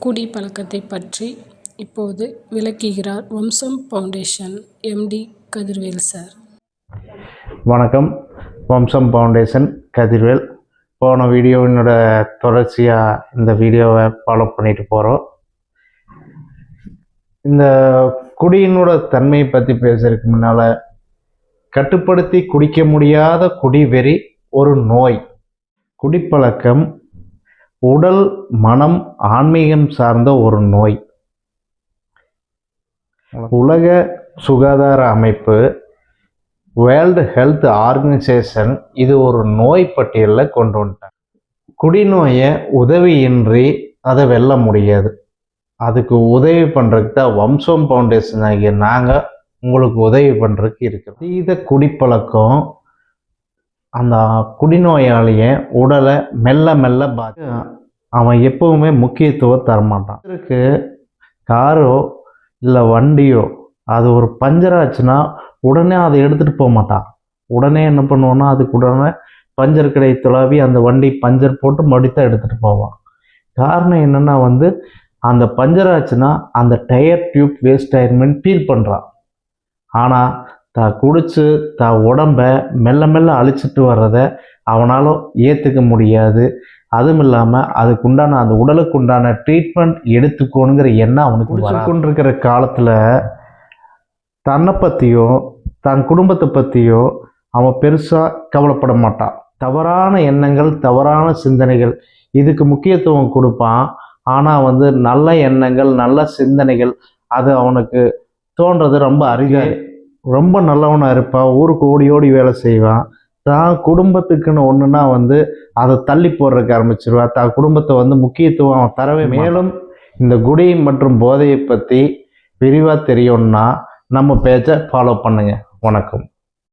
குடி பழக்கத்தை பற்றி இப்போது விளக்குகிறார் வம்சம் ஃபவுண்டேஷன் எம்டி கதிர்வேல் சார். வணக்கம். வம்சம் ஃபவுண்டேஷன் கதிர்வேல். போன வீடியோவினோட தொடர்ச்சியாக இந்த வீடியோவை ஃபாலோ பண்ணிட்டு போகிறோம். இந்த குடியினோட தன்மையை பற்றி பேசுறதுக்கு முன்னால், கட்டுப்படுத்தி குடிக்க முடியாத குடிவெறி ஒரு நோய். குடிப்பழக்கம் உடல், மனம், ஆன்மீகம் சார்ந்த ஒரு நோய். உலக சுகாதார அமைப்பு, வேர்ல்டு ஹெல்த் ஆர்கனைசேஷன் இது ஒரு நோய் பட்டியலில் கொண்டு வந்துட்டாங்க. குடிநோயை உதவியின்றி அதை வெல்ல முடியாது. அதுக்கு உதவி பண்ணுறதுக்கு தான் வம்சம் ஃபவுண்டேஷன் ஆகிய நாங்கள் உங்களுக்கு உதவி பண்ணுறதுக்கு இருக்கிறோம். இதீத குடிப்பழக்கம் அந்த குடிநோயாளிய உடலை மெல்ல மெல்ல அவன் எப்பவுமே முக்கியத்துவம் தரமாட்டான். இதற்கு காரோ இல்லை வண்டியோ அது ஒரு பஞ்சர் ஆச்சுன்னா உடனே அதை எடுத்துகிட்டு போக மாட்டான். உடனே என்ன பண்ணுவோன்னா அதுக்கு உடனே பஞ்சர் கடை துளாவி அந்த வண்டி பஞ்சர் போட்டு மடித்தான் எடுத்துகிட்டு போவான். காரணம் என்னென்னா அந்த பஞ்சர் ஆச்சுன்னா அந்த டயர் டியூப் வேஸ்ட் ஆயிருமேன்னு ஃபீல் பண்ணுறான். ஆனால் தான் குடிச்சு தான் உடம்ப மெல்ல மெல்ல அழிச்சிட்டு வர்றதை அவனால் ஏற்றுக்க முடியாது. அதுவும் இல்லாமல் அதுக்குண்டான அந்த உடலுக்கு உண்டான ட்ரீட்மெண்ட் எடுத்துக்கணுங்கிற எண்ணம் அவனுக்கு கொண்டிருக்கிற காலத்தில் தன்னை பற்றியோ தன் குடும்பத்தை பற்றியோ அவன் பெருசாக கவலைப்பட மாட்டான். தவறான எண்ணங்கள், தவறான சிந்தனைகள் இதுக்கு முக்கியத்துவம் கொடுப்பான். ஆனால் நல்ல எண்ணங்கள், நல்ல சிந்தனைகள் அது அவனுக்கு தோன்றது ரொம்ப அரிதாக. ரொம்ப நல்லவனாக இருப்பான். ஊருக்கு ஓடி ஓடி வேலை செய்வான். தான் குடும்பத்துக்குன்னு ஒன்றுனா அதை தள்ளி போடுறதுக்கு ஆரம்பிச்சிருவான். தான் குடும்பத்தை முக்கியத்துவம் அவன் தரவே. மேலும் இந்த குடி மற்றும் போதையை பற்றி விரிவாக தெரியணும்னா நம்ம பேஜை ஃபாலோ பண்ணுங்கள். வணக்கம்.